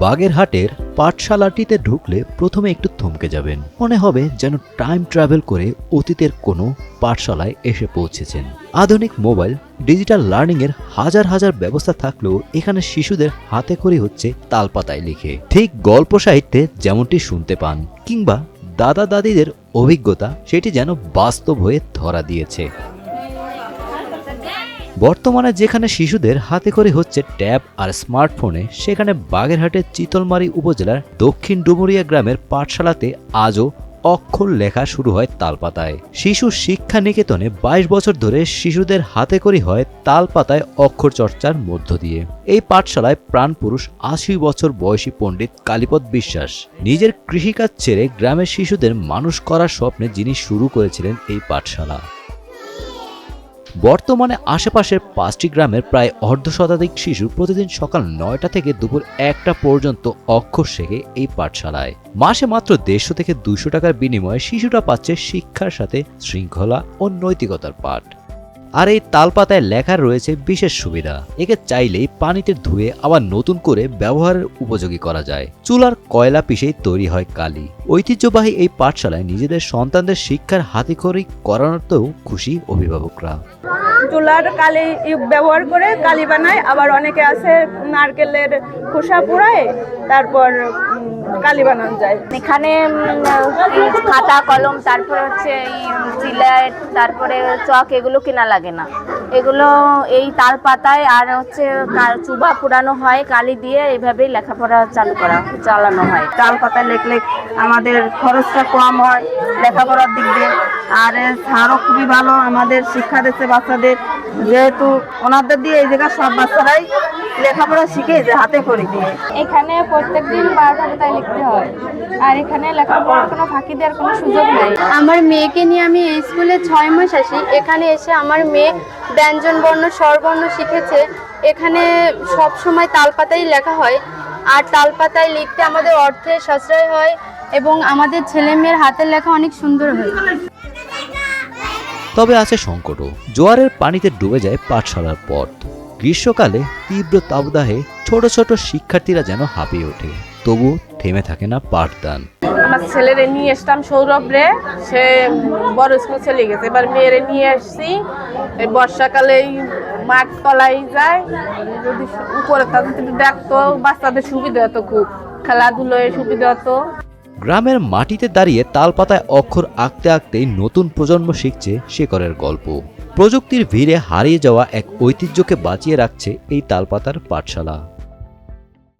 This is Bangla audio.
বাগেরহাটের পাঠশালাটিতে ঢুকলে প্রথমে একটু থমকে যাবেন, মনে হবে যেন টাইম ট্রাভেল করে অতীতের কোনো পাঠশালায় এসে পৌঁছেছেন। আধুনিক মোবাইল, ডিজিটাল লার্নিং এর হাজার হাজার ব্যবস্থা থাকলেও এখানে শিশুদের হাতে খড়ি হচ্ছে তালপাতায় লিখে। ঠিক গল্প সাহিত্যে যেমনটি শুনতে পান কিংবা দাদা দাদিদের অভিজ্ঞতা সেটি যেন বাস্তব হয়ে ধরা দিয়েছে। বর্তমানে যেখানে শিশুদের হাতে করে হচ্ছে ট্যাব আর স্মার্টফোনে, সেখানে বাগেরহাটের চিতলমারী উপজেলার দক্ষিণ ডুমুরিয়া গ্রামের পাঠশালাতে আজও অক্ষর লেখা শুরু হয় তালপাতায়। শিশু শিক্ষা নিকেতনে 22 বছর ধরে শিশুদের হাতে করি হয় তালপাতায় অক্ষর চর্চার মধ্য দিয়ে। এই পাঠশালায় প্রাণপুরুষ 80 বছর বয়সী পণ্ডিত কালীপদ বিশ্বাস নিজের কৃষিকাজ ছেড়ে গ্রামের শিশুদের মানুষ করার স্বপ্নে যিনি শুরু করেছিলেন এই পাঠশালা। বর্তমানে আশেপাশের 5টি গ্রামের প্রায় অর্ধশতাধিক শিশু প্রতিদিন সকাল 9টা থেকে দুপুর 1টা পর্যন্ত অক্ষর শেখে এই পাঠশালায়। মাসে মাত্র 150 থেকে 200 টাকার বিনিময়ে শিশুরা পাচ্ছে শিক্ষার সাথে শৃঙ্খলা ও নৈতিকতার পাঠ। আর এই তালপাতায় লেখার রয়েছে বিশেষ সুবিধা। একে চাইলেই পানিতে ধুয়ে আবার নতুন করে ব্যবহারের উপযোগী করা যায়। চুলার কয়লা পিষেই তৈরি হয় কালি। ঐতিহ্যবাহী এই পাঠশালায় নিজেদের সন্তানদের শিক্ষার হাতেখড়ি করানোতেও খুশি অভিভাবকরা। চুলার কালি ব্যবহার করে কালি বানায়, আবার অনেকে আছে নারকেলের খোসা পোড়ায় তারপর কালি বানানো যায়। এখানে খাতা কলম, তারপরে হচ্ছে সিলেট, তারপরে চক এগুলো কেনা লাগে না। এগুলো এই তাল পাতায় আর হচ্ছে চুবা পুরানো হয় কালি দিয়ে, এইভাবেই লেখাপড়া চালানো হয়। তাল পাতায় লিখলে আমাদের খরচটা কম হয় লেখাপড়ার দিক দিয়ে, আর স্যারও খুবই ভালো আমাদের শিক্ষা দিচ্ছে বাচ্চাদের, যেহেতু ওনাদের দিয়ে এই জায়গায় সব বাচ্চারাই লেখাপড়া শিখে যে হাতে করে দিয়ে। এখানে প্রত্যেকদিন 12টা পাতায় লিখতে হয়, আর এখানে লেখাপড়ার কোনো ফাঁকি দেওয়ার কোনো সুযোগ নেই। আমার মেয়েকে নিয়ে আমি এই স্কুলে 6 মাস আসি। এখানে এসে আমার মেয়ে ব্যঞ্জন বর্ণ স্বরবর্ণ শিখেছে। এখানে সব সময় তালপাতায় লেখা হয়, আর তালপাতায় লিখতে আমাদের অর্থের সাশ্রয় হয় এবং আমাদের ছেলে মেয়ের হাতের লেখা অনেক সুন্দর হয়। তবে আছে সংকটও। জোয়ারের পানিতে ডুবে যায় পাঠশালার পথ। গ্রীষ্মকালে তীব্র তাপদাহে ছোট ছোট শিক্ষার্থীরা যেন হাঁপিয়ে ওঠে, তবু থেমে থাকে না পাঠদান। আমার ছেলেরে নিয়ে আসতাম সৌরভ রে, সে বড় স্কুল চলে গেছে, এবার মেয়েরে নিয়ে আসছি। এই বর্ষাকালে মাঠ তলায় যায়, যদি উপরে তাদের দেখতো বাচ্চাদের সুবিধা হতো, খুব খেলাধুলোয় সুবিধা হতো। গ্রামের মাটিতে দাঁড়িয়ে তালপাতায় অক্ষর আঁকতে আঁকতেই নতুন প্রজন্ম শিখছে শেকড়ের গল্প। প্রযুক্তির ভিড়ে হারিয়ে যাওয়া এক ঐতিহ্যকে বাঁচিয়ে রাখছে এই তালপাতার পাঠশালা।